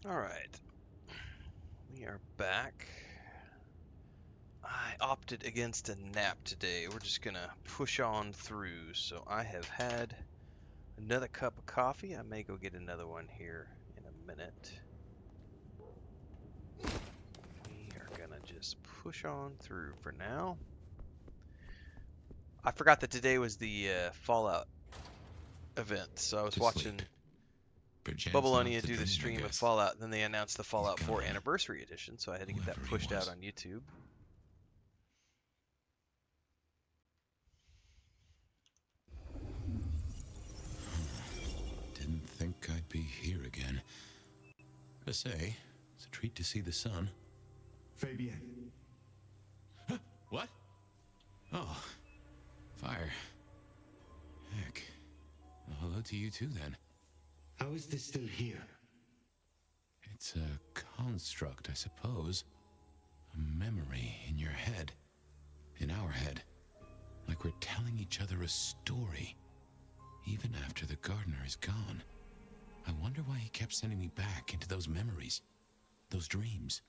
All right, we are back. I opted against a nap today. We're just gonna push on through. So I have had another cup of coffee. I may go get another one here in a minute. We are gonna just push on through for now. I forgot that today was the Fallout event, so I was To watching sleep. Perchance not Bubbleonia to do the dream, I stream of guess. Fallout, and then they announced the He's Fallout 4 gone, Anniversary Edition, so I had to get that whoever he pushed out was. on YouTube. Didn't think I'd be here again. To say, it's a treat to see the sun. Fabienne. Huh? What? Oh, fire. Heck. Well, hello to you too, then. How is this still here? It's a construct, I suppose. A memory in your head. In our head. Like we're telling each other a story. Even after the gardener is gone. I wonder why he kept sending me back into those memories. Those dreams.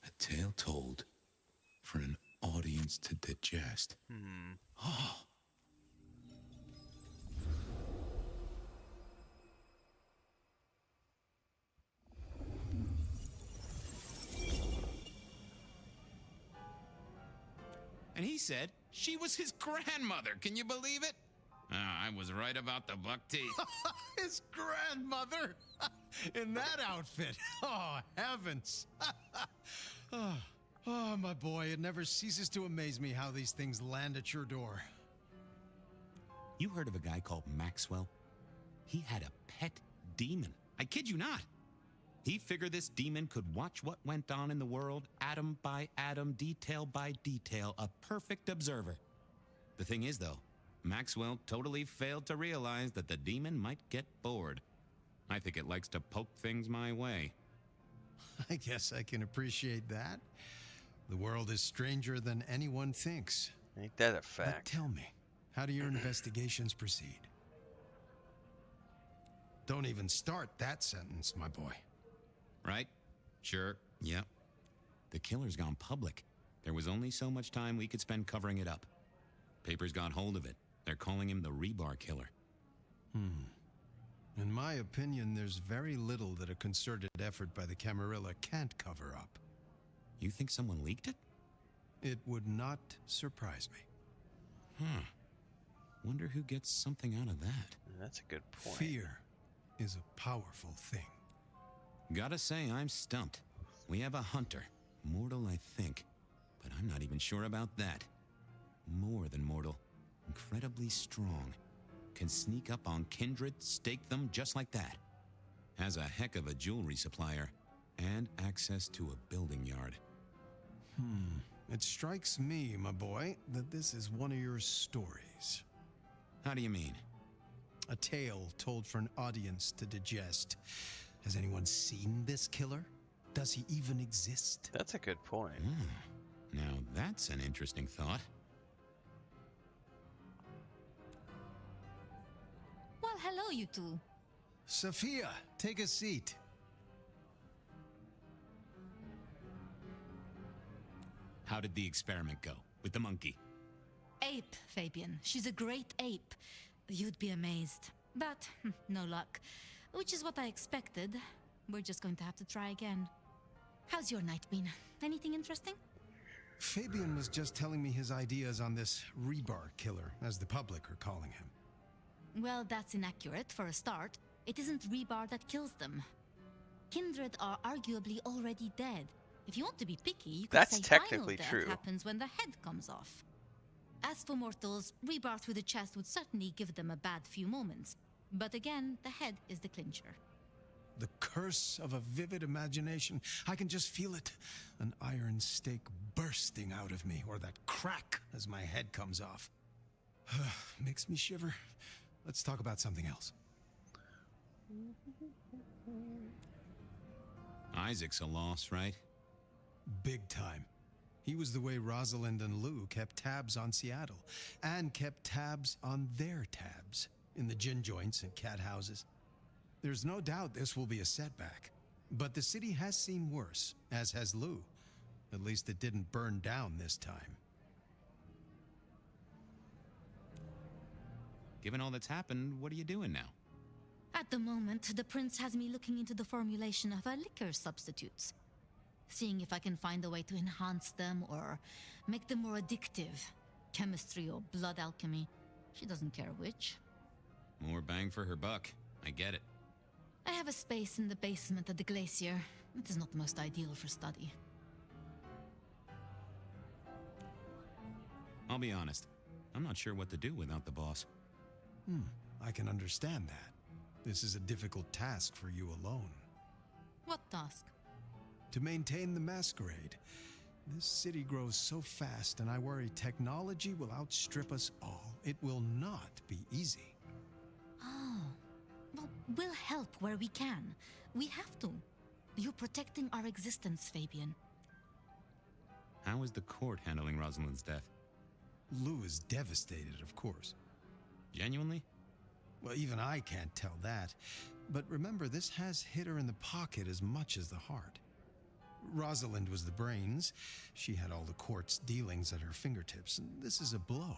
A tale told for an audience to digest. Oh. And he said she was his grandmother. Can you believe it? I was right about the buck teeth. His grandmother? In that outfit? Oh, heavens. Oh, my boy, it never ceases to amaze me how these things land at your door. You heard of a guy called Maxwell? He had a pet demon. I kid you not. He figured this demon could watch what went on in the world, atom by atom, detail by detail, a perfect observer. The thing is, though, Maxwell totally failed to realize that the demon might get bored. I think it likes to poke things my way. I guess I can appreciate that. The world is stranger than anyone thinks. Ain't that a But fact? tell me, how do your investigations proceed? Don't even start that sentence, my boy. Right? Sure. Yep. The killer's gone public. There was only so much time we could spend covering it up. Papers got hold of it. They're calling him the Rebar Killer. In my opinion, there's very little that a concerted effort by the Camarilla can't cover up. You think someone leaked it? It would not surprise me. Wonder who gets something out of that. That's a good point. Fear is a powerful thing. Gotta say, I'm stumped. We have a hunter. Mortal, I think. But I'm not even sure about that. More than mortal. Incredibly strong. Can sneak up on kindred, stake them just like that. Has a heck of a jewelry supplier. And access to a building yard. It strikes me, my boy, that this is one of your stories. How do you mean? A tale told for an audience to digest. Has anyone seen this killer? Does he even exist? That's a good point. Now that's an interesting thought. Well, hello, you two. Sophia, take a seat. How did the experiment go with the monkey? Ape, Fabian. She's a great ape. You'd be amazed. But no luck. Which is what I expected. We're just going to have to try again. How's your night been? Anything interesting? Fabian was just telling me his ideas on this Rebar Killer, as the public are calling him. Well, that's inaccurate for a start. It isn't Rebar that kills them. Kindred are arguably already dead. If you want to be picky, you could That's say technically final true. death happens when the head comes off. As for mortals, Rebar through the chest would certainly give them a bad few moments. But again, the head is the clincher. The curse of a vivid imagination. I can just feel it. An iron stake bursting out of me, or that crack as my head comes off. Makes me shiver. Let's talk about something else. Isaac's a loss, right? Big time. He was the way Rosalind and Lou kept tabs on Seattle, and kept tabs on their tabs in the gin joints and cat houses. There's no doubt this will be a setback, But the city has seen worse, as has Lou. At least it didn't burn down this time. Given all that's happened, what are you doing now? At the moment, the prince has me looking into the formulation of her liquor substitutes. Seeing if I can find a way to enhance them or make them more addictive. Chemistry or blood alchemy. She doesn't care which. More bang for her buck. I get it. I have a space in the basement of the glacier. It is not the most ideal for study. I'll be honest. I'm not sure what to do without the boss. I can understand that. This is a difficult task for you alone. What task? To maintain the Masquerade. This city grows so fast, and I worry technology will outstrip us all. It will not be easy. Oh. Well, we'll help where we can. We have to. You're protecting our existence, Fabian. How is the court handling Rosalind's death? Lou is devastated, of course. Genuinely? Well, even I can't tell that. But remember, this has hit her in the pocket as much as the heart. Rosalind was the brains. She had all the court's dealings at her fingertips, and this is a blow.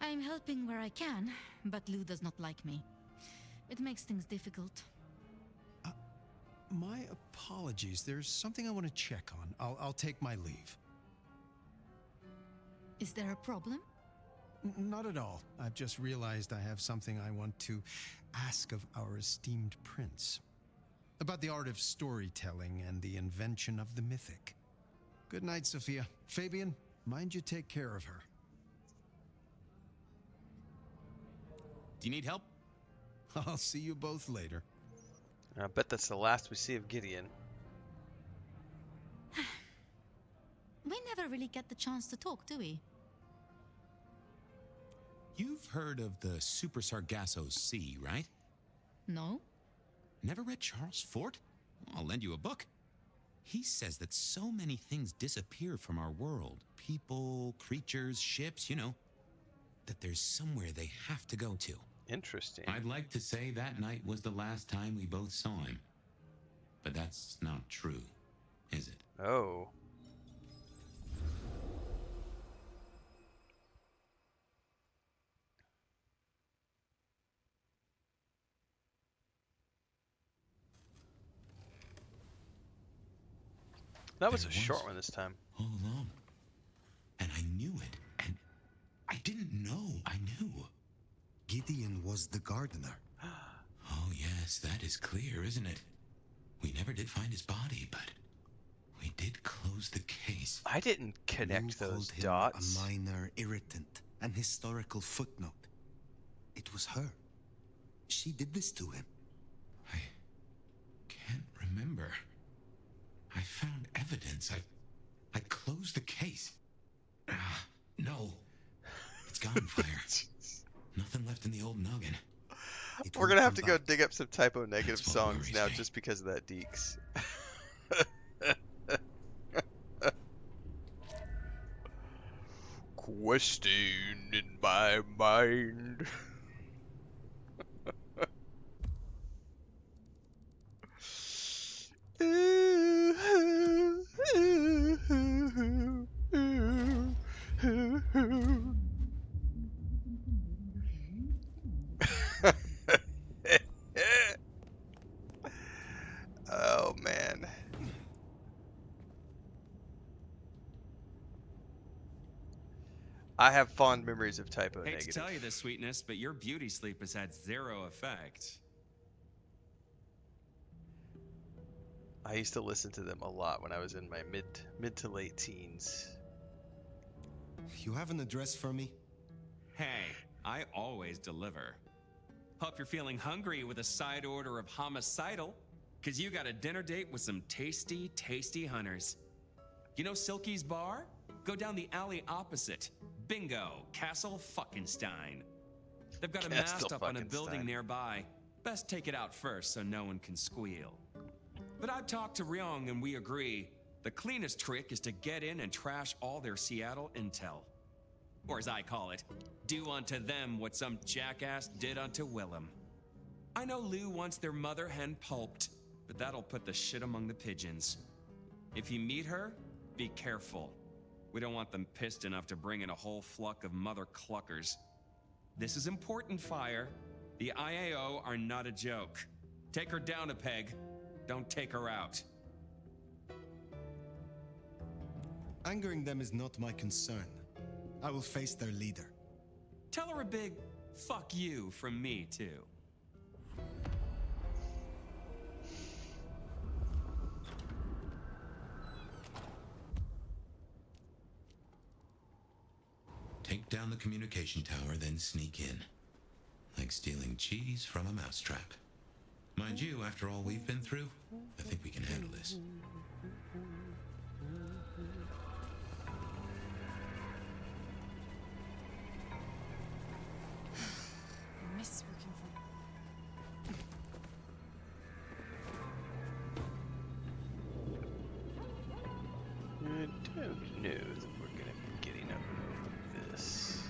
I'm helping where I can, but Lou does not like me. It makes things difficult. My apologies. There's something I want to check on. I'll take my leave. Is there a problem? Not at all. I've just realized I have something I want to ask of our esteemed prince. About the art of storytelling and the invention of the mythic. Good night, Sophia. Fabian, mind you take care of her. Do you need help? I'll see you both later. I bet that's the last we see of Gideon. We never really get the chance to talk, do we? You've heard of the Super Sargasso Sea, right? No? Never read Charles Fort? I'll lend you a book. He says that so many things disappear from our world. People, creatures, ships, you know. That there's somewhere they have to go to. Interesting. I'd like to say that night was the last time we both saw him. But that's not true, is it? Oh. That was There a it short was. one this time. All along. And I knew it. And I didn't know I knew. Gideon was the gardener. Oh, yes, that is clear, isn't it? We never did find his body, but we did close the case. I didn't Lou connect those called him dots. a minor irritant, an historical footnote. It was her. She did this to him. I can't remember. I found evidence. I closed the case. No. It's gone, Fire. Nothing left in the old noggin. It We're will gonna have come to go back. dig up some typo negative That's what songs worries now me. just because of that Deeks. Question in my mind. Oh man. I have fond memories of typo Hate negative. to tell you this, sweetness, but your beauty sleep has had zero effect. I used to listen to them a lot when I was in my mid to late teens. You have an address for me? Hey, I always deliver. Hope you're feeling hungry with a side order of homicidal, because you got a dinner date with some tasty, tasty hunters. You know Silky's bar? Go down the alley opposite. Bingo, Castle Fuckenstein. They've got a Castle mast up on a building Fuckenstein. nearby. Best take it out first so no one can squeal. But I've talked to Ryong and we agree. The cleanest trick is to get in and trash all their Seattle intel. Or as I call it, do unto them what some jackass did unto Willem. I know Lou wants their mother hen pulped, but that'll put the shit among the pigeons. If you meet her, be careful. We don't want them pissed enough to bring in a whole flock of mother cluckers. This is important, Fire. The IAO are not a joke. Take her down a peg. Don't take her out. Angering them is not my concern. I will face their leader. Tell her a big fuck you from me, too. Take down the communication tower, then sneak in. Like stealing cheese from a mousetrap. Mind you, after all we've been through, I think we can handle this. I miss working for... I don't know that we're gonna be getting up over this.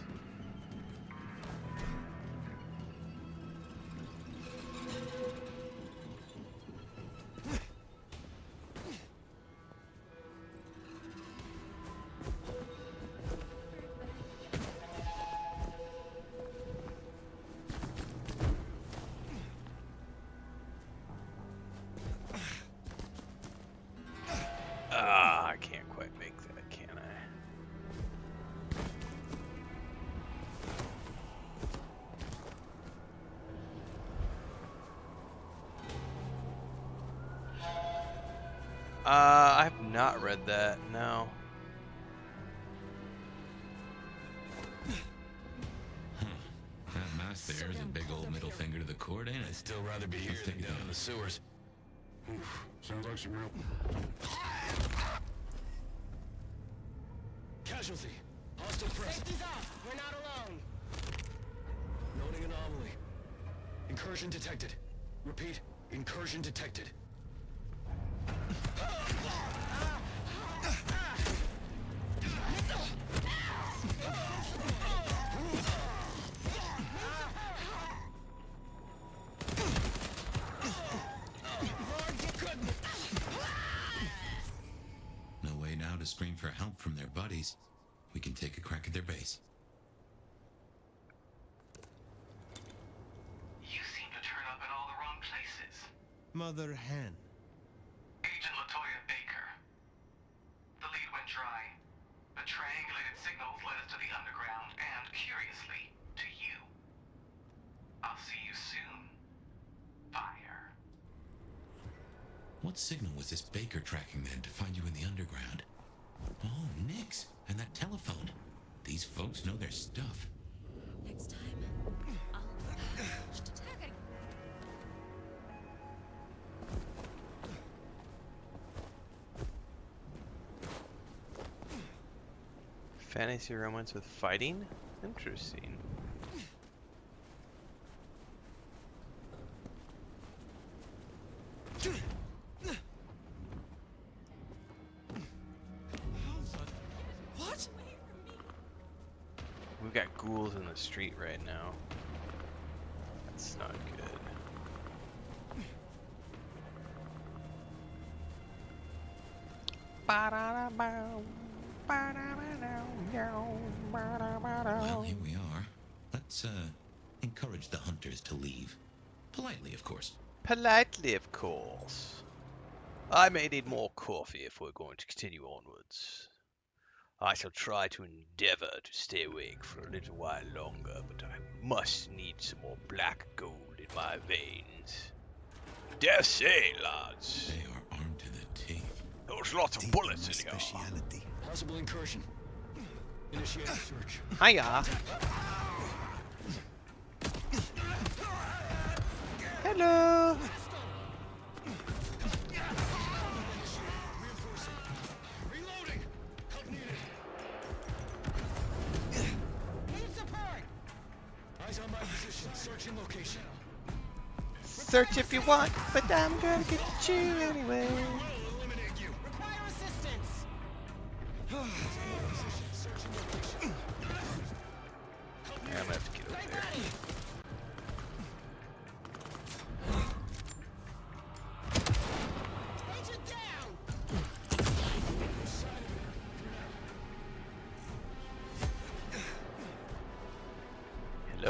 I can't quite make that, can I? I have not read that, no. That mask there is a big old middle finger to the court, ain't it? I'd still rather be here Let's than take it down down. in the sewers. Oof, sounds like some real... Casualty. Hostile presence. Safety's off! We're not alone! Noting anomaly. Incursion detected. Repeat, incursion detected. No way now to scream for help from their buddies. We can take a crack at their base. You seem to turn up in all the wrong places. Mother Hen. Agent LaToya Baker. The lead went dry. The triangulated signals led us to the underground and, curiously, to you. I'll see you soon. Fire. What signal was this Baker tracking then to find you in the underground? Oh, Nix, and that telephone. These folks know their stuff. Next time, I'll... Attack! Fantasy romance with fighting? Interesting. What? We've got ghouls in the street right now. That's not good. Well, here we are. Let's, encourage the hunters to leave. Politely, of course. Politely, of course. I may need more coffee if we're going to continue onwards. I shall try to endeavor to stay awake for a little while longer, but I must need some more black gold in my veins. Dare say, lads, They are armed to the teeth. there's lots of Deep bullets my in here. speciality. Possible incursion. Initiate search. Hiya. Hello. Reloading! Help needed. Need support! Eyes on my position. Searching location. Search if you want, but I'm gonna get you anyway. I'll eliminate you. Require assistance! Position. Searching location. I'm gonna have to get over there.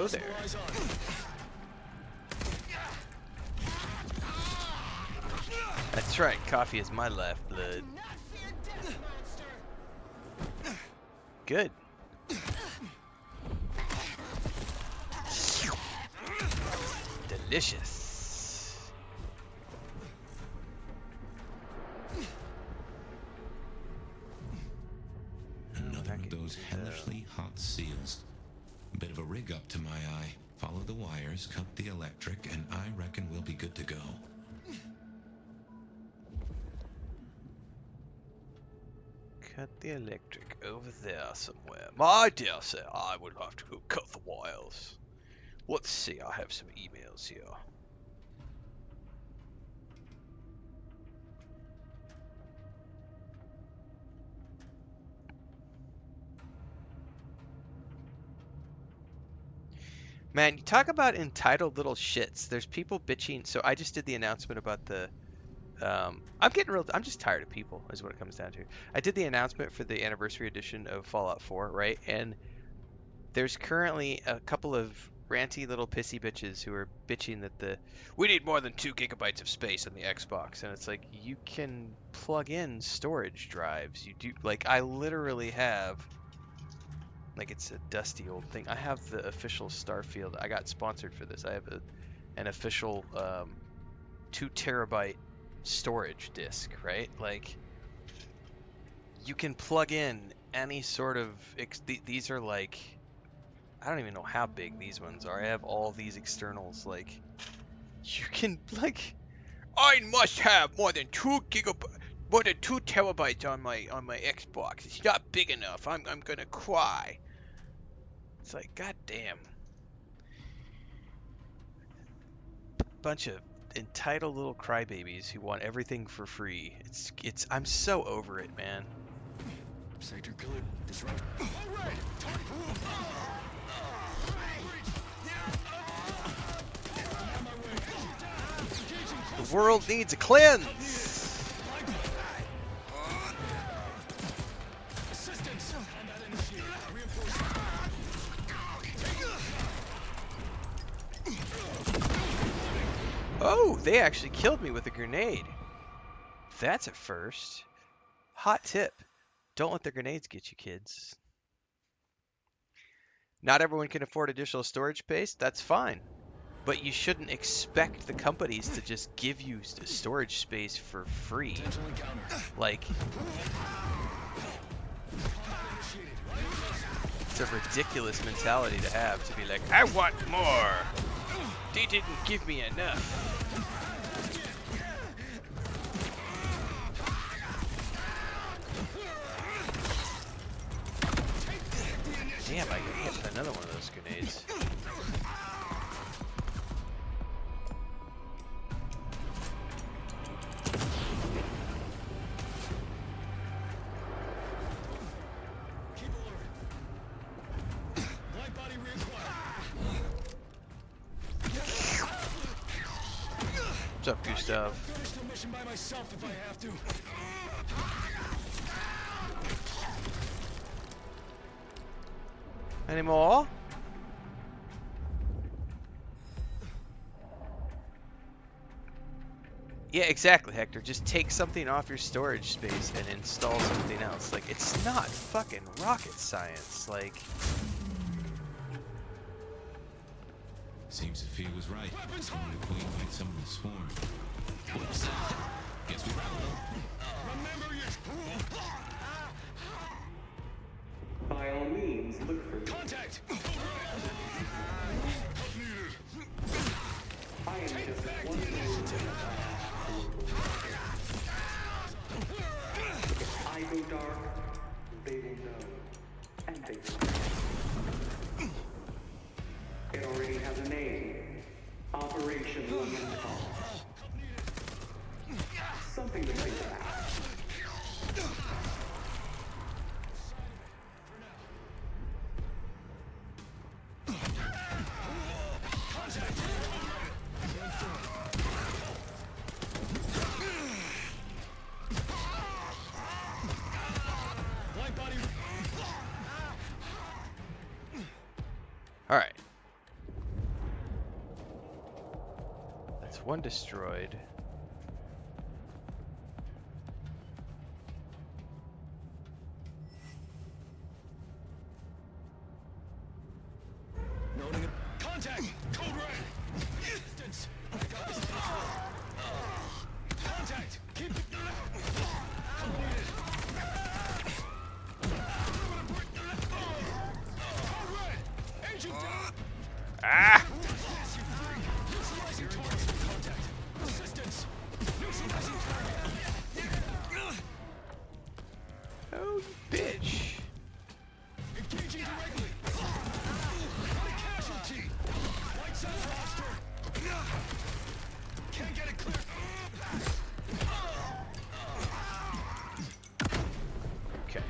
Hello there. Eyes on. That's right, coffee is my lifeblood. Not fear death, monster. Good. Delicious. Another of those hellishly hot seals. A bit of a rig up to my eye. Follow the wires, cut the electric, and I reckon we'll be good to go. Cut the electric over there somewhere. My dear sir, I will have to go cut the wires. Let's see, I have some emails here. Man, you talk about entitled little shits. There's people bitching. So I just did the announcement about the I'm just tired of people, is what it comes down to. I did the announcement for the anniversary edition of Fallout 4, right? And there's currently a couple of ranty little pissy bitches who are bitching that we need more than 2 gigabytes of space on the Xbox. And it's like, you can plug in storage drives. You do, like, I literally have, like, it's a dusty old thing. I have the official Starfield. I got sponsored for this. I have an official 2 terabyte storage disk, right? Like, you can plug in any sort of these are like, I don't even know how big these ones are. I have all these externals. Like, you can, like, I must have more than 2 terabytes on my Xbox. It's not big enough. I'm gonna cry. It's like, god damn. Bunch of entitled little crybabies who want everything for free. I'm so over it, man. Sector killer disrupt. All right. The world needs a cleanse. Assistance. Combat initiated. Reinforcement. Oh, they actually killed me with a grenade. That's a first. Hot tip. Don't let the grenades get you, kids. Not everyone can afford additional storage space. That's fine. But you shouldn't expect the companies to just give you storage space for free. Potential encounter. Like, it's a ridiculous mentality to have, to be like, I want more. They didn't give me enough. Damn, I got hit with another one of those grenades. Keep alert. Light body reacquired. What's up, Gustav? Finish the mission by myself if I have to. Any more? Yeah, exactly, Hector. Just take something off your storage space and install something else. Like, it's not fucking rocket science. Like, Seems Sophia was right. Someone to queen like some of the swarm. Whoops. Guess we rebel. Remember your By all means, look for me. contact. I am just one man. If I go dark, they will know. And they will. It already has a name. Operation Woman Call. Something to think about. Light body. alright. one destroyed. Noting it. Contact! Code red! Distance! I got this. Contact! Keep it. Completed. Code red! Agent down! Ah! Neutralizing target. Contact. Assistance. Neutralizing target. Oh, you bitch. Engaging directly. Got a casualty. Lights out, roster. Can't get it clear. Okay.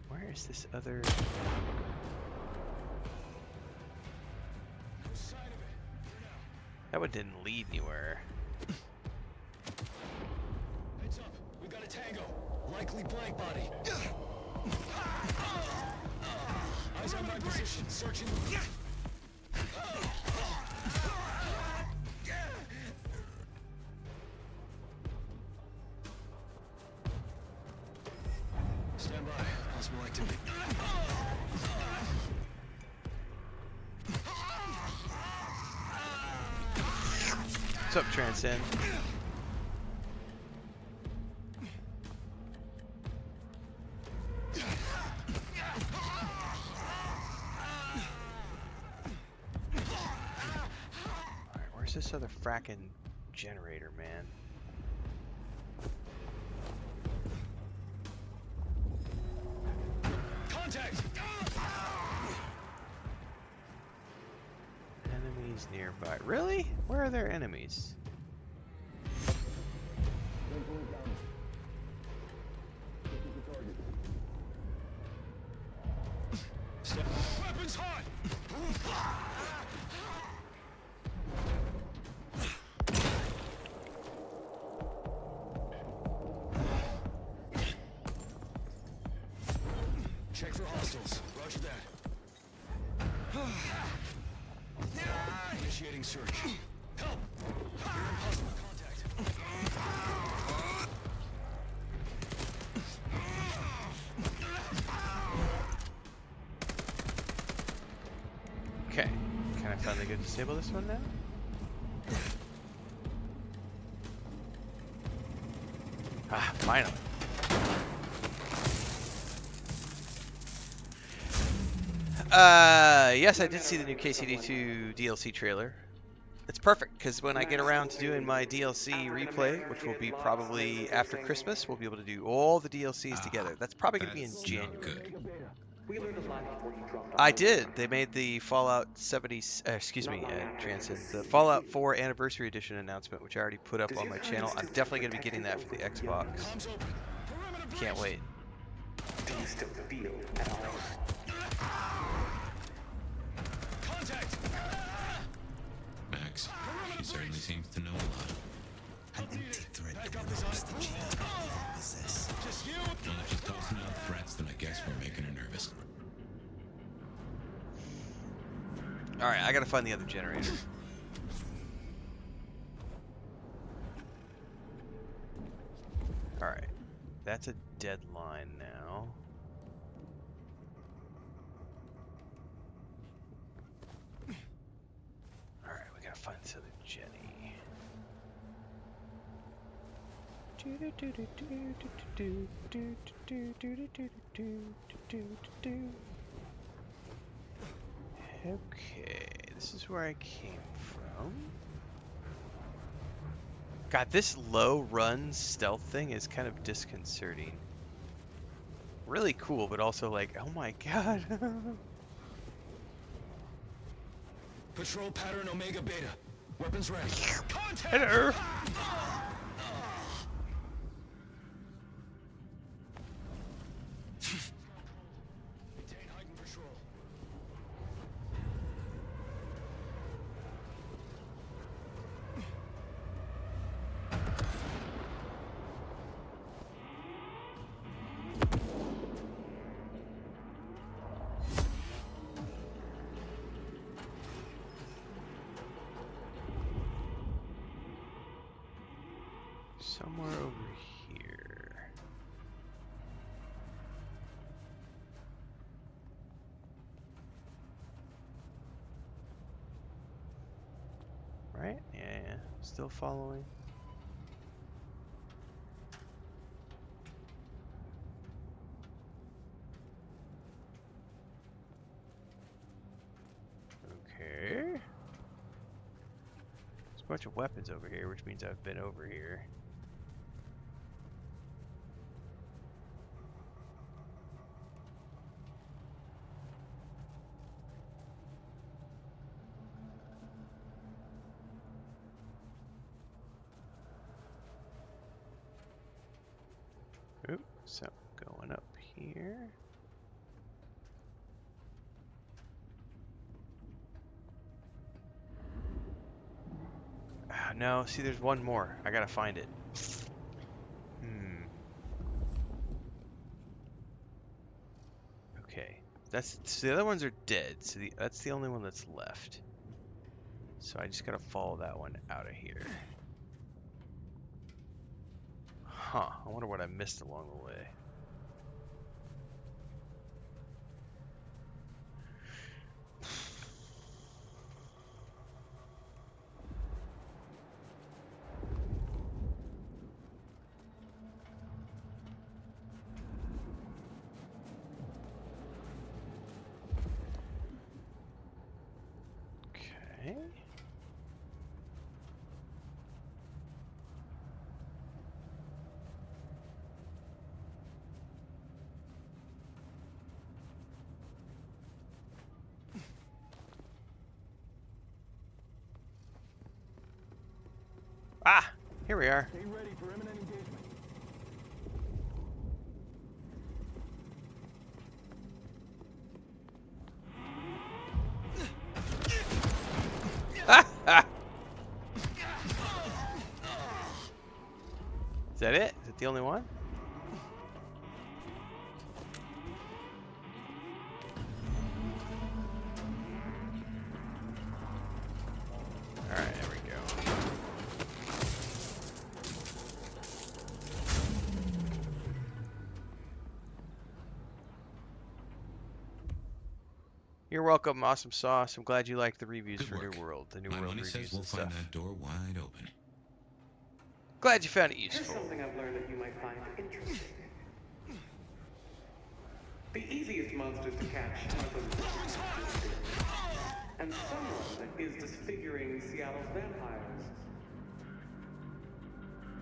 Where is this other... No sign of it. For now. That one didn't lead anywhere. Heads up. We got a tango. Likely blank body. Eyes on my position. Searching. Stand by. Possible activity. What's up, Transcend? Alright, where's this other fracking generator, man? Contact! Enemies nearby. Really? Where are their enemies? Weapons hot! Check for hostiles. Roger that. Initiating search. Help! You're in possible contact. Okay. Can I finally go disable this one now? Ah, finally. Yes, I did see the new KCD2 DLC trailer. It's perfect, because when I get around to doing my DLC replay, which will be probably after Christmas, we'll be able to do all the DLCs together. That's probably going to be in That's January. not good. We learned a lot before you dropped I off. did. They made the Fallout 70, Transcend, the Fallout 4 Anniversary Edition announcement, which I already put up on my channel. I'm definitely going to be getting that for the Xbox. Comms open. Perimeter Can't breach. wait. Do you still feel at all? Contact! Max, she certainly seems to know a lot. An empty threat Back to up an his honest eye. that she doesn't even possess. Just you? Well, if she's tossing out threats, then I guess we're making her nervous. Alright, I gotta find the other generator. Alright. That's a deadline now. Alright, we gotta find this other Jenny. Okay, this is where I came from. God, this low run stealth thing is kind of disconcerting. Really cool, but also like, oh my god. Patrol pattern Omega Beta. Weapons ready. Contact! Hello. Maintain heightened patrol. somewhere over here. Right? Yeah. Still following. Okay. There's a bunch of weapons over here, which means I've been over here. Oop, so going up here. Ah, no, see, there's one more. I gotta find it. Okay, so the other ones are dead. So that's the only one that's left. So I just gotta follow that one out of here. Huh? I wonder what I missed along the way. Okay. Ah, here we are. Stay ready for imminent engagement. Is that it? Is it the only one? Alright, there we go. You're welcome, Awesome Sauce. I'm glad you liked the reviews Good for work. New World, the New My World money reviews says we'll and find stuff. that door wide open. Glad you found it Here's useful. something I've learned that you might find interesting. The easiest monsters to catch are those and someone that is disfiguring Seattle's vampires.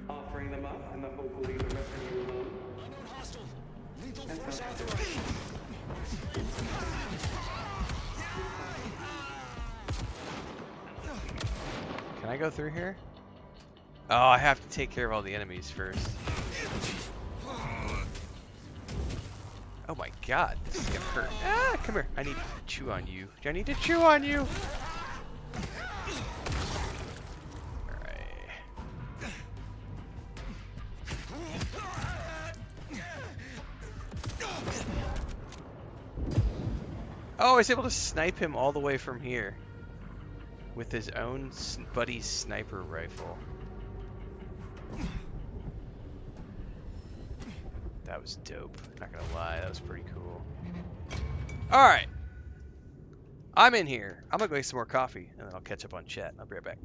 Offering them up in the hope will either rescue you alone. Unknown hostile. Lethal And force sometimes authorized. Can I go through here? Oh, I have to take care of all the enemies first. Oh my god, this is gonna hurt. Ah, come here. I need to chew on you. I need to chew on you. Alright. Oh, I was able to snipe him all the way from here with his own buddy's sniper rifle. That was dope. Not gonna lie, that was pretty cool. Alright. I'm in here. I'm gonna go get some more coffee, and then I'll catch up on chat. I'll be right back.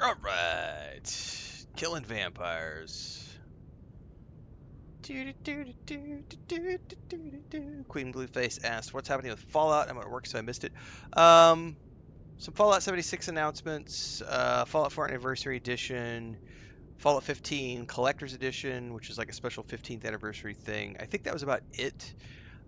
All right, killing vampires. Queen Blueface asked, "What's happening with Fallout? I'm at work, so I missed it." Some Fallout 76 announcements. Fallout 4 Anniversary Edition. Fallout 15 Collector's Edition, which is like a special 15th anniversary thing. I think that was about it.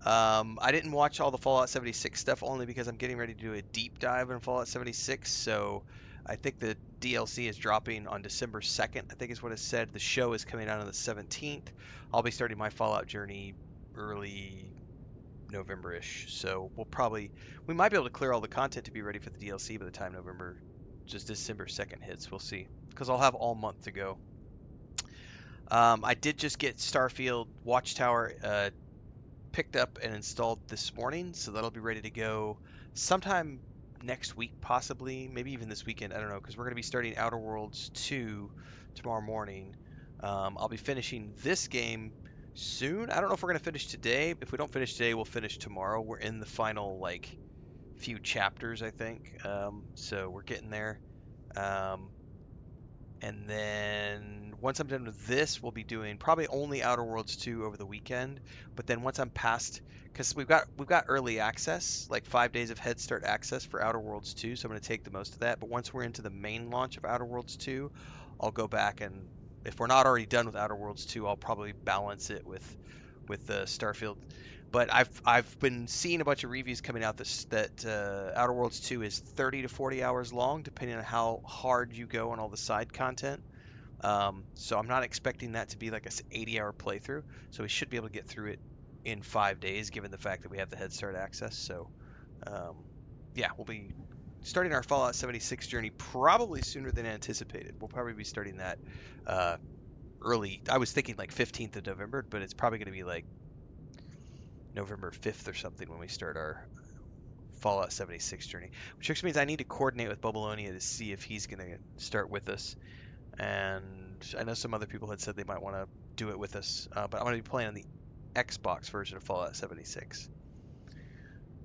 I didn't watch all the Fallout 76 stuff only because I'm getting ready to do a deep dive on Fallout 76. So I think the DLC is dropping on December 2nd, I think is what it said. The show is coming out on the 17th. I'll be starting my Fallout journey early November-ish. So we might be able to clear all the content to be ready for the DLC by the time December 2nd hits. We'll see. Because I'll have all month to go. I did just get Starfield Watchtower picked up and installed this morning, so that'll be ready to go sometime next week, possibly, maybe even this weekend. I don't know, because we're going to be starting Outer Worlds 2 tomorrow morning. I'll be finishing this game soon. I don't know if we're going to finish today. If we don't finish today, we'll finish tomorrow. We're in the final, few chapters, I think. So we're getting there. And then once I'm done with this, we'll be doing probably only Outer Worlds 2 over the weekend. But then once I'm past, because we've got early access, like 5 days of head start access for Outer Worlds 2, so I'm going to take the most of that. But once we're into the main launch of Outer Worlds 2, I'll go back, and if we're not already done with Outer Worlds 2, I'll probably balance it with Starfield. But I've been seeing a bunch of reviews coming out that Outer Worlds 2 is 30 to 40 hours long, depending on how hard you go on all the side content. So I'm not expecting that to be like a 80-hour playthrough. So we should be able to get through it in 5 days, given the fact that we have the head start access. So yeah, we'll be starting our Fallout 76 journey probably sooner than anticipated. We'll probably be starting that early. I was thinking like 15th of November, but it's probably going to be like November 5th or something when we start our Fallout 76 journey, which just means I need to coordinate with Bubbalonia to see if he's going to start with us. And I know some other people had said they might want to do it with us, but I'm going to be playing on the Xbox version of Fallout 76.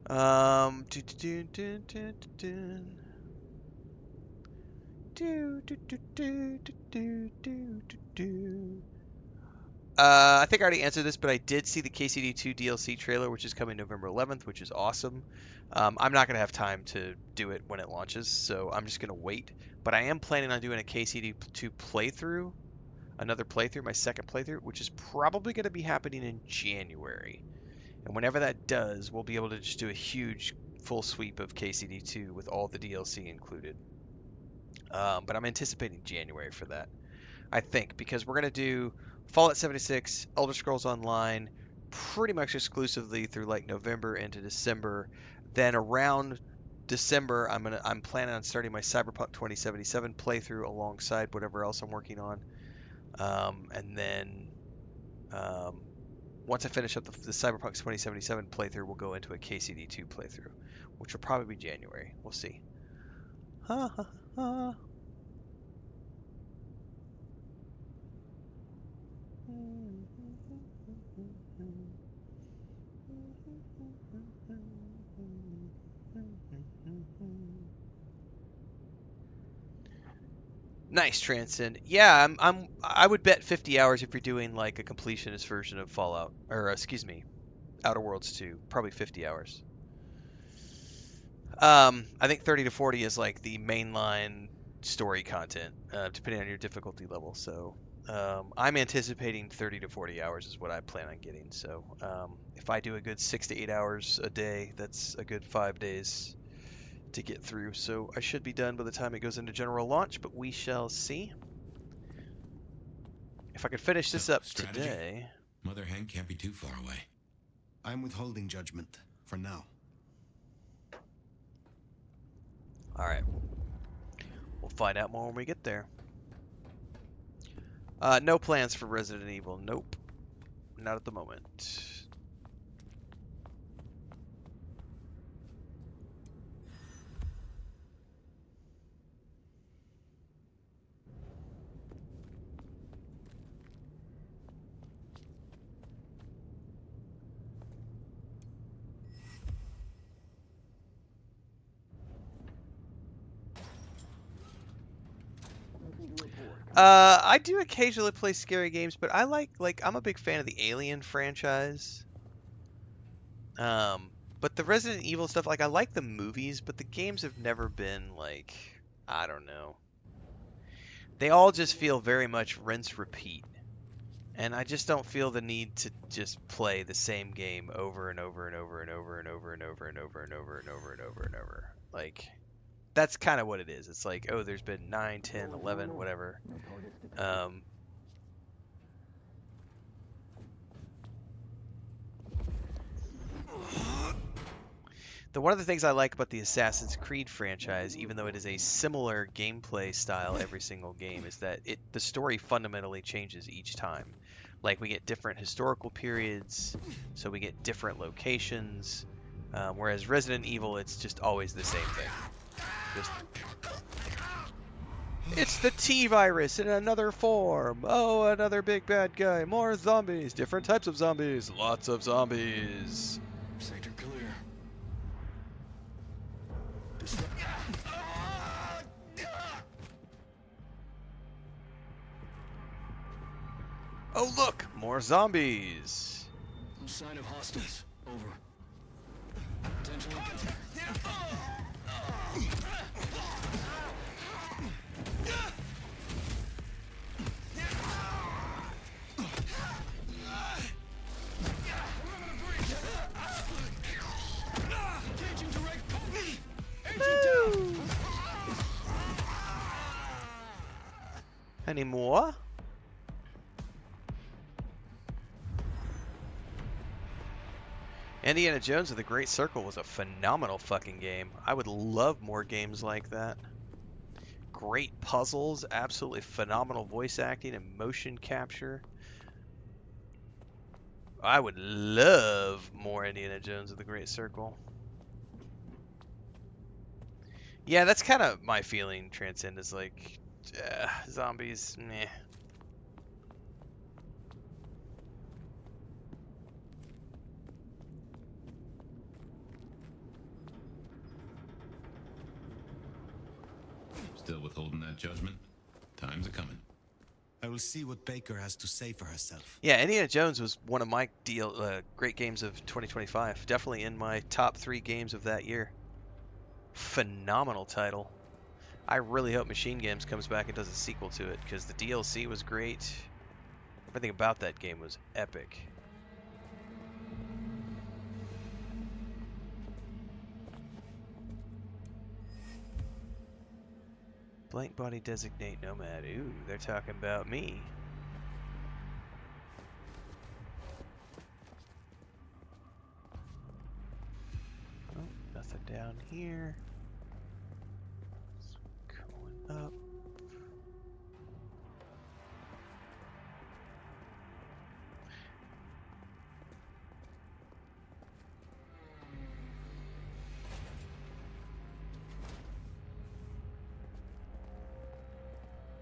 I think I already answered this, but I did see the KCD2 DLC trailer, which is coming November 11th, which is awesome. I'm not going to have time to do it when it launches, so I'm just going to wait. But I am planning on doing a KCD2 playthrough, another playthrough, my second playthrough, which is probably going to be happening in January. And whenever that does, we'll be able to just do a huge full sweep of KCD2 with all the DLC included. But I'm anticipating January for that. I think, because we're going to do Fallout 76, Elder Scrolls Online, pretty much exclusively through like November into December. Then around December, I'm planning on starting my Cyberpunk 2077 playthrough alongside whatever else I'm working on. And then once I finish up the Cyberpunk 2077 playthrough, we'll go into a KCD2 playthrough, which will probably be January. We'll see. Ha ha ha. Nice, Transcend. Yeah, I would bet 50 hours if you're doing like a completionist version of Fallout, or excuse me, Outer Worlds 2. Probably 50 hours. I think 30 to 40 is like the mainline story content, depending on your difficulty level. So I'm anticipating 30 to 40 hours is what I plan on getting. So if I do a good 6 to 8 hours a day, that's a good 5 days to get through. So I should be done by the time it goes into general launch, but we shall see. If I could finish this up strategy? today. Mother Hen can't be too far away. I'm withholding judgment for now. All right. We'll find out more when we get there. No plans for Resident Evil. Nope. Not at the moment. I do occasionally play scary games, but I like I'm a big fan of the Alien franchise. But the Resident Evil stuff, like I like the movies, but the games have never been like, I don't know. They all just feel very much rinse repeat. And I just don't feel the need to just play the same game over and over and over and over and over and over and over and over and over and over and over. Like that's kind of what it is. It's like, oh, there's been 9, 10, 11, whatever. One of the things I like about the Assassin's Creed franchise, even though it is a similar gameplay style every single game, is that the story fundamentally changes each time. Like we get different historical periods, so we get different locations. Whereas Resident Evil, it's just always the same thing. It's the T-virus in another form. Oh, another big bad guy. More zombies. Different types of zombies. Lots of zombies. Sector clear. Oh, look! More zombies. No sign of hostiles. Over. Attention. Any more? Indiana Jones of the Great Circle was a phenomenal fucking game. I would love more games like that. Great puzzles, absolutely phenomenal voice acting and motion capture. I would love more Indiana Jones of the Great Circle. Yeah, that's kind of my feeling, Transcend, is like, zombies, meh. Still withholding that judgment? Time's a-coming. I will see what Baker has to say for herself. Yeah, Indiana Jones was one of my great games of 2025. Definitely in my top 3 games of that year. Phenomenal title. I really hope Machine Games comes back and does a sequel to it, because the DLC was great. Everything about that game was epic. Blank body designate nomad. Ooh, they're talking about me. Oh, nothing down here. Going up.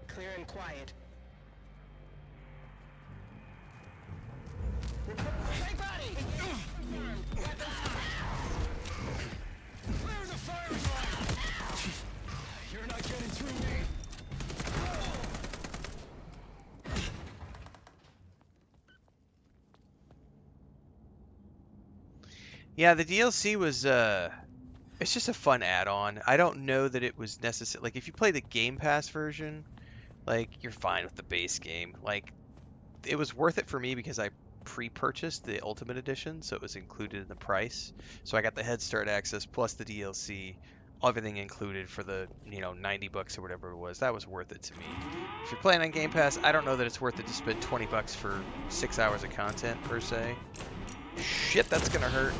Clear and quiet. Big body! Clear the firing line! You're not getting through me! Yeah, the DLC was it's just a fun add-on. I don't know that it was necessary. Like if you play the Game Pass version, like you're fine with the base game. Like it was worth it for me because I pre-purchased the Ultimate Edition, so it was included in the price. So I got the Head Start access plus the DLC, everything included for the, $90 or whatever it was. That was worth it to me. If you're playing on Game Pass, I don't know that it's worth it to spend $20 for 6 hours of content per se. Shit, that's gonna hurt.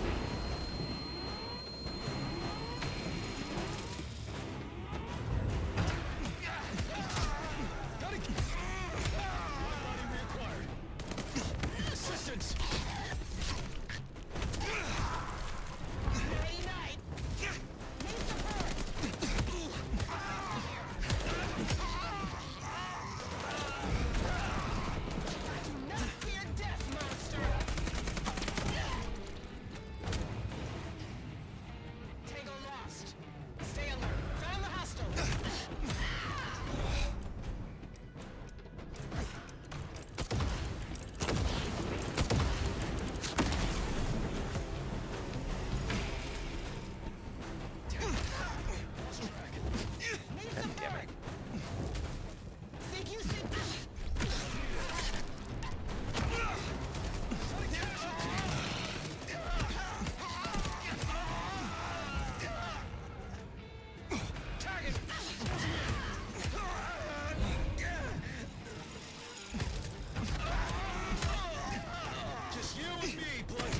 me, blood.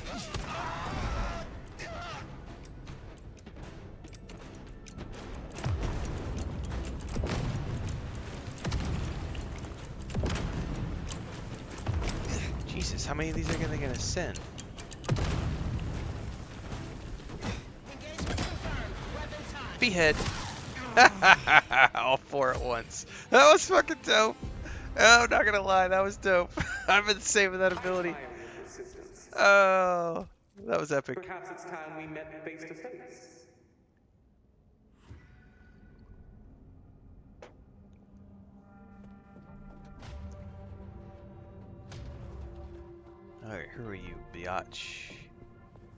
Jesus, how many of these are they gonna send? Engagement confirmed. Weapons hot. Behead. All four at once. That was fucking dope. Oh, I'm not gonna lie, that was dope. I've been saving that ability. I am your persistence. Oh, that was epic. Perhaps it's time we met face to face. Alright, who are you, biatch?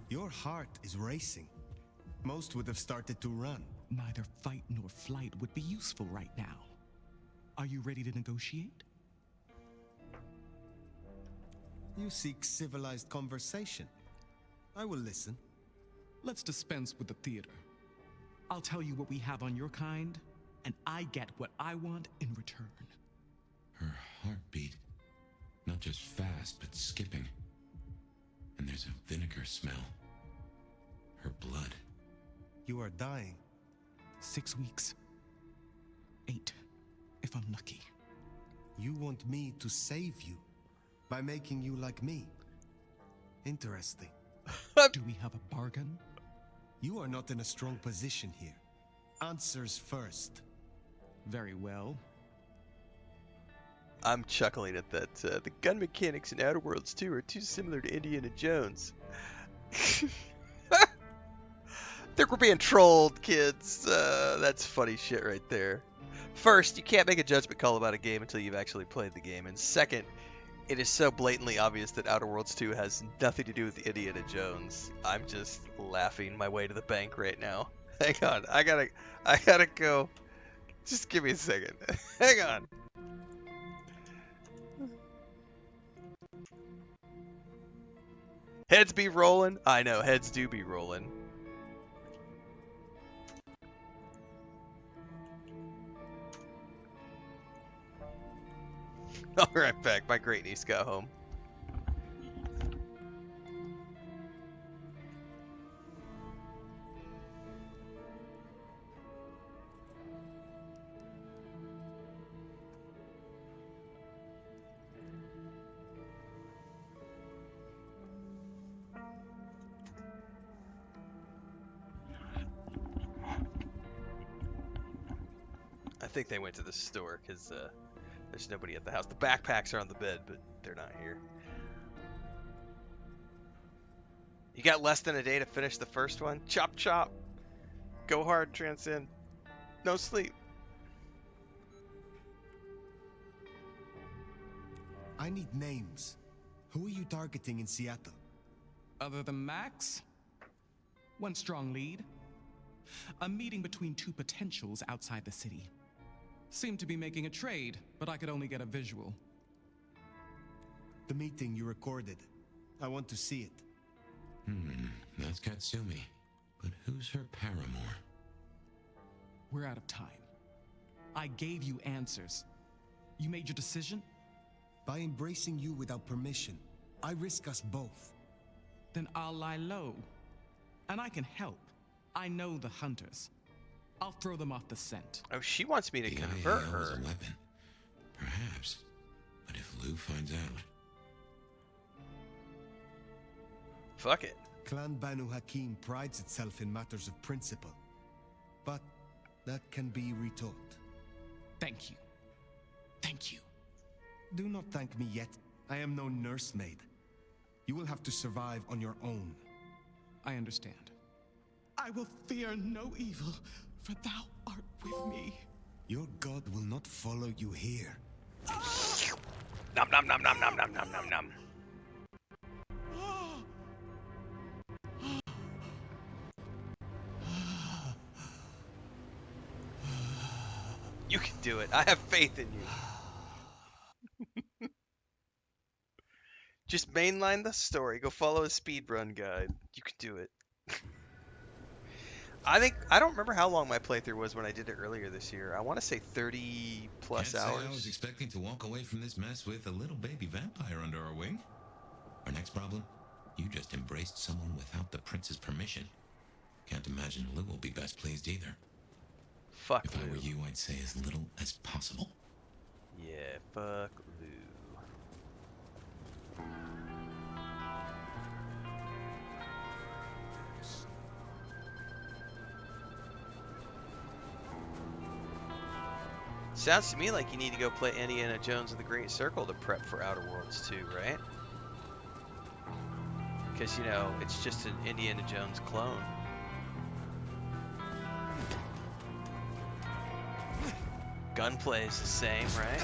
Your heart is racing. Most would have started to run. Neither fight nor flight would be useful right now. Are you ready to negotiate? You seek civilized conversation. I will listen. Let's dispense with the theater. I'll tell you what we have on your kind, and I get what I want in return. Her heartbeat. Not just fast, but skipping. And there's a vinegar smell. Her blood. You are dying. 6 weeks. 8, if I'm lucky. You want me to save you by making you like me. Interesting. Do we have a bargain? You are not in a strong position here. Answers first. Very well. I'm chuckling at that. The gun mechanics in Outer Worlds 2 are too similar to Indiana Jones. Think we're being trolled, kids. That's funny shit right there. First, you can't make a judgment call about a game until you've actually played the game. And second, it is so blatantly obvious that Outer Worlds 2 has nothing to do with Indiana Jones. I'm just laughing my way to the bank right now. Hang on, I gotta go. Just give me a second. Hang on. Heads be rolling? I know, heads do be rolling. I'll be right back. My great niece got home. I think they went to the store because there's nobody at the house. The backpacks are on the bed, but they're not here. You got less than a day to finish the first one? Chop chop. Go hard, transcend. No sleep. I need names. Who are you targeting in Seattle? Other than Max? One strong lead. A meeting between two potentials outside the city. Seemed to be making a trade, but I could only get a visual. The meeting you recorded. I want to see it. That's Katsumi. But who's her paramour? We're out of time. I gave you answers. You made your decision? By embracing you without permission, I risk us both. Then I'll lie low. And I can help. I know the hunters. I'll throw them off the scent. Oh, she wants me to The convert IAL is a her. weapon. Perhaps. But if Lou finds out... Fuck it. Clan Banu Hakim prides itself in matters of principle. But that can be retaught. Thank you. Thank you. Do not thank me yet. I am no nursemaid. You will have to survive on your own. I understand. I will fear no evil, for thou art with me. Your god will not follow you here. Nom nom nom nom nom nom nom nom nom. You can do it. I have faith in you. Just mainline the story. Go follow a speedrun guide. You can do it. I don't remember how long my playthrough was when I did it earlier this year. I want to say 30 plus Can't say hours. I was expecting to walk away from this mess with a little baby vampire under our wing. Our next problem? You just embraced someone without the prince's permission. Can't imagine Lou will be best pleased either. Fuck If Lou. I were you, I'd say as little as possible. Yeah, fuck Lou. Sounds to me like you need to go play Indiana Jones and the Great Circle to prep for Outer Worlds 2, right? Because, you know, it's just an Indiana Jones clone. Gunplay is the same, right?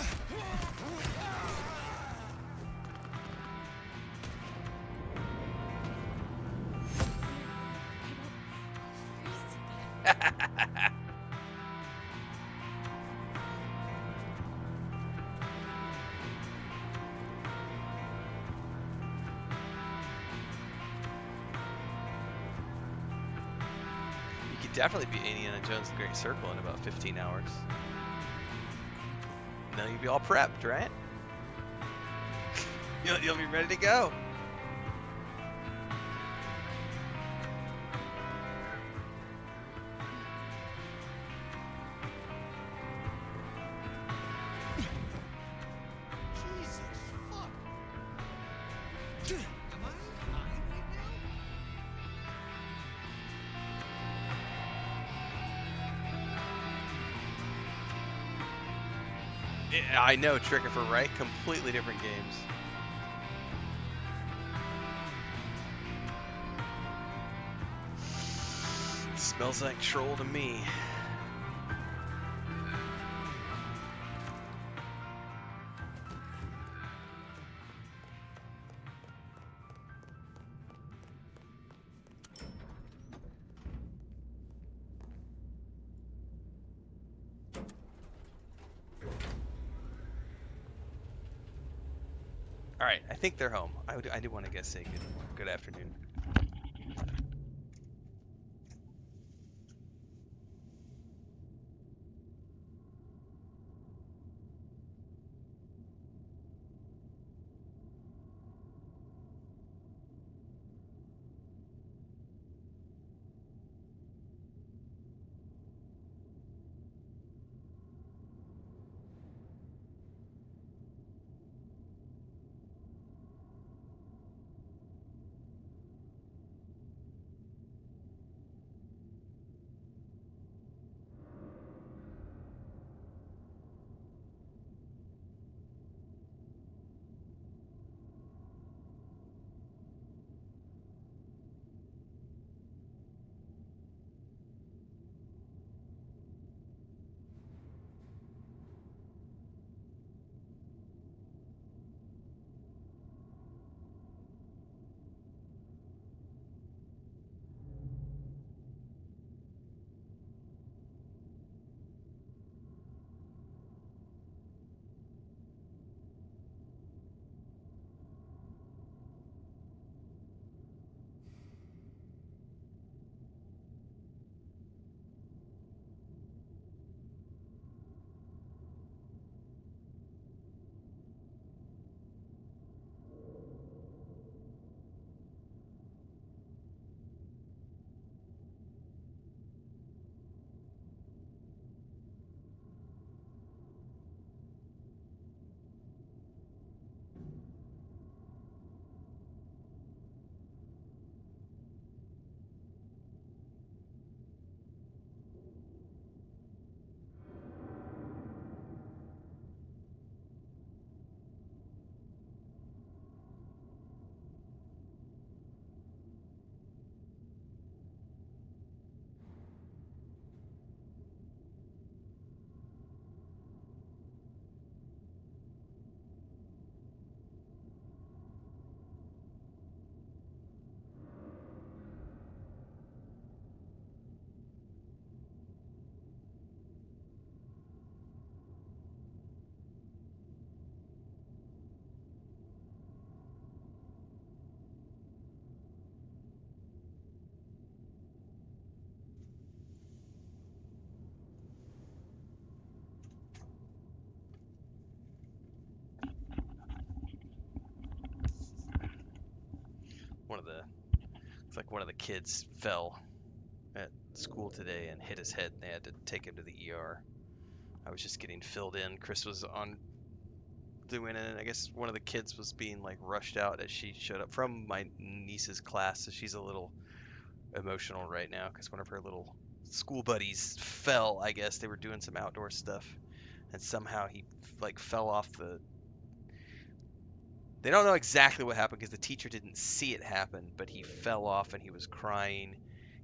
You could definitely be Indiana Jones and the Great Circle in about 15 hours. And then you'll be all prepped, right? You'll be ready to go. Jesus, fuck. Am I high right I know, Trickifer, right? Completely different games. Smells like troll to me. All right, I think they're home. I do want to guess say good afternoon. It's like one of the kids fell at school today and hit his head. They had to take him to the ER. I was just getting filled in. Chris was on doing it, and I guess one of the kids was being like rushed out as she showed up from my niece's class, so she's a little emotional right now because one of her little school buddies fell. I guess they were doing some outdoor stuff, and somehow he like fell off the. They don't know exactly what happened because the teacher didn't see it happen, but he fell off and he was crying.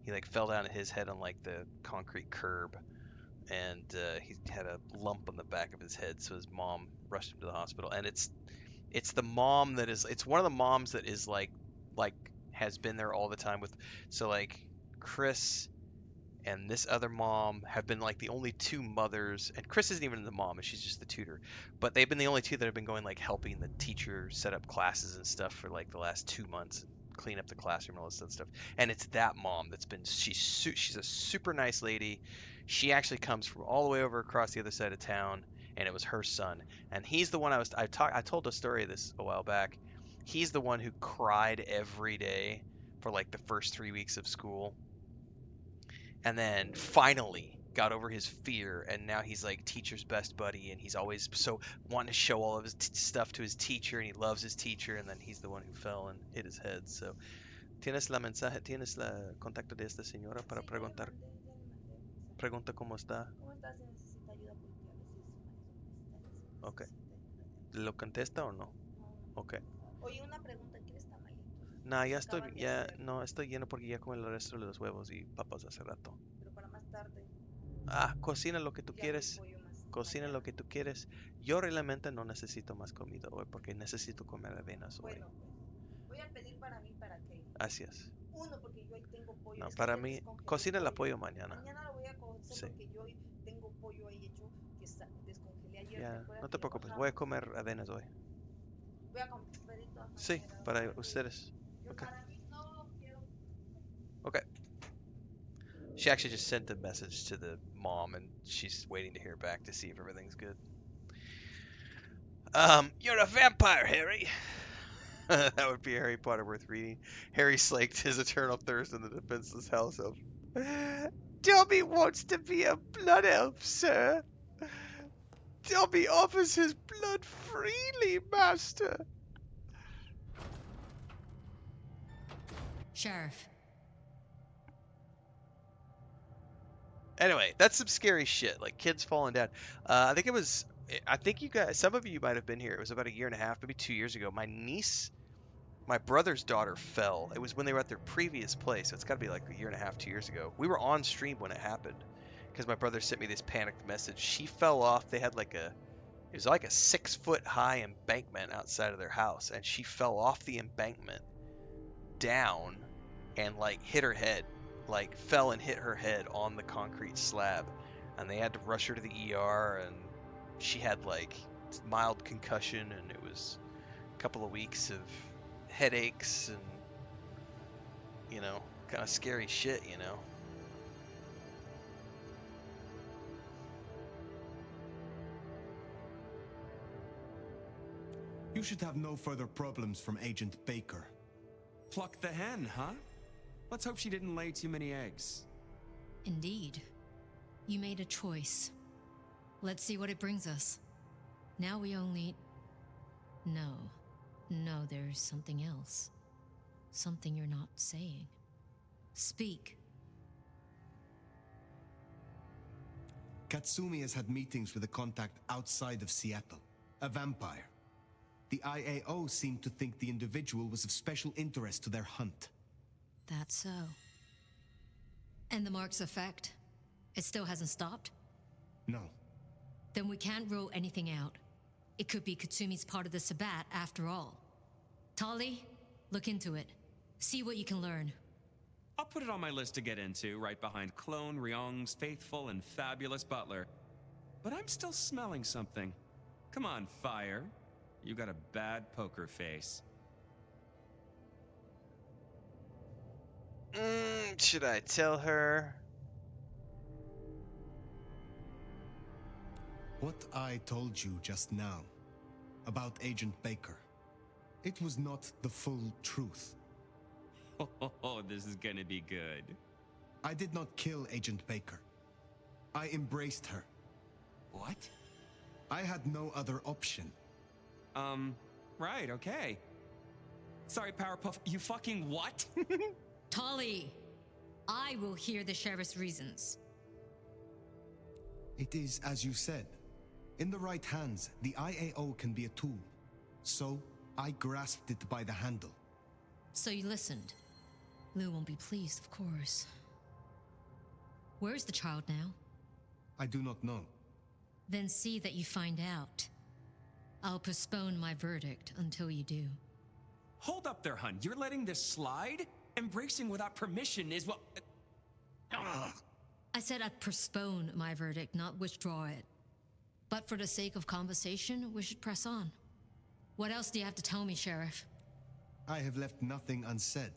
He like fell down on his head on like the concrete curb, and he had a lump on the back of his head. So his mom rushed him to the hospital, and it's the mom that is it's one of the moms that is like has been there all the time with. So like Chris and this other mom have been like the only two mothers, and Chris isn't even the mom, and she's just the tutor, but they've been the only two that have been going like helping the teacher set up classes and stuff for like the last 2 months and clean up the classroom and all this other stuff. And it's that mom that's been she's a super nice lady. She actually comes from all the way over across the other side of town, and it was her son, and he's the one I told a story of this a while back. He's the one who cried every day for like the first 3 weeks of school, and then finally got over his fear, and now he's like teacher's best buddy, and he's always so wanting to show all of his stuff to his teacher, and he loves his teacher, and then he's the one who fell and hit his head. So tienes la contacto de esta señora para preguntar. Pregunta cómo está. Okay. ¿Lo contesta o no? Okay. Oye, una pregunta, ¿quieres tamalitos? Nah, ya estoy, Acaban de ya, hacer, no, estoy lleno porque ya comí el resto de los huevos y papas hace rato. pero para más tarde. Ah, cocina lo que tú Ya no hay quieres. pollo más Cocina mañana. lo que tú quieres. Yo realmente no necesito más comida hoy porque necesito comer avenas hoy. Bueno, pues voy a pedir para mí para que Gracias. uno, porque yo ahí tengo pollo. No, Es que para ayer mí, descongelé cocina el pollo. pollo mañana. Mañana lo voy a cocer Sí. porque yo hoy tengo pollo ahí hecho que descongelé ayer. ¿Te Ya, acuerdas no que te lo preocupes, voy a bajamos? comer avenas hoy. Voy a comprar de todas Sí, maneras. para Porque ustedes. yo Okay. para mí no quiero. Okay. She actually just sent a message to the mom, and she's waiting to hear back to see if everything's good. You're a vampire, Harry. That would be a Harry Potter worth reading. Harry slaked his eternal thirst in the defenseless house elf. Dobby wants to be a blood elf, sir. Dobby offers his blood freely, master. Sheriff. Anyway, that's some scary shit, like kids falling down. I think you guys, some of you might have been here. It was about a year and a half, maybe 2 years ago. My brother's daughter fell. It was when they were at their previous place. So it's got to be like a year and a half, 2 years ago. We were on stream when it happened because my brother sent me this panicked message. She fell off. They had it was like a 6-foot high embankment outside of their house, and she fell off the embankment down and like hit her head, like fell and hit her head on the concrete slab, and they had to rush her to the ER, and she had like mild concussion, and it was a couple of weeks of headaches and kind of scary shit. You should have no further problems from Agent Baker. Pluck the hen, huh? Let's hope she didn't lay too many eggs. Indeed. You made a choice. Let's see what it brings us. Now we only... No, there's something else. Something you're not saying. Speak. Katsumi has had meetings with a contact outside of Seattle, a vampire. The IAO seemed to think the individual was of special interest to their hunt. That's so. And the mark's effect? It still hasn't stopped? No. Then we can't rule anything out. It could be Katsumi's part of the Sabbat after all. Tali, look into it. See what you can learn. I'll put it on my list to get into, right behind Clone Ryong's faithful and fabulous butler. But I'm still smelling something. Come on, Fire. You got a bad poker face. Should I tell her? What I told you just now about Agent Baker, it was not the full truth. Oh, this is gonna be good. I did not kill Agent Baker. I embraced her. What? I had no other option. Right, okay. Sorry, Powerpuff, you fucking what? Tolly, I will hear the sheriff's reasons. It is as you said. In the right hands, the IAO can be a tool. So, I grasped it by the handle. So you listened. Lou won't be pleased, of course. Where's the child now? I do not know. Then see that you find out. I'll postpone my verdict until you do. Hold up there, hun. You're letting this slide? Embracing without permission is what... I said I'd postpone my verdict, not withdraw it. But for the sake of conversation, we should press on. What else do you have to tell me, Sheriff? I have left nothing unsaid.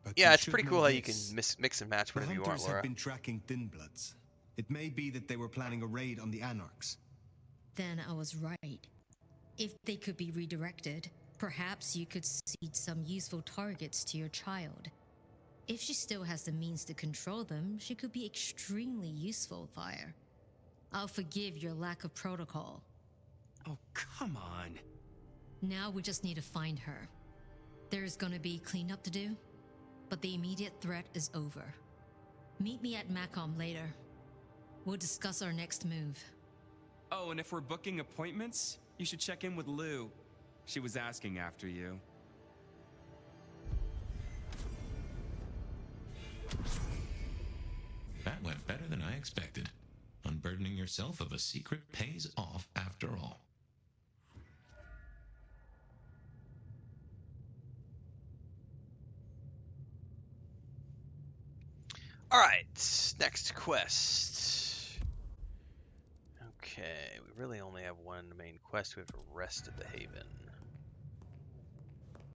But Yeah, you it's should pretty know cool how you can this. mix and match The whatever you want, hunters have Laura. been tracking Thin Bloods. It may be that they were planning a raid on the Anarchs. Then I was right. If they could be redirected, perhaps you could seed some useful targets to your child. If she still has the means to control them, she could be extremely useful, Fire. I'll forgive your lack of protocol. Oh, come on. Now we just need to find her. There's gonna be cleanup to do, but the immediate threat is over. Meet me at Macom later. We'll discuss our next move. Oh, and if we're booking appointments, you should check in with Lou. She was asking after you. That went better than I expected. Unburdening yourself of a secret pays off after all. Alright, next quest. Okay, we really only have one main quest. We have to rest at the Haven.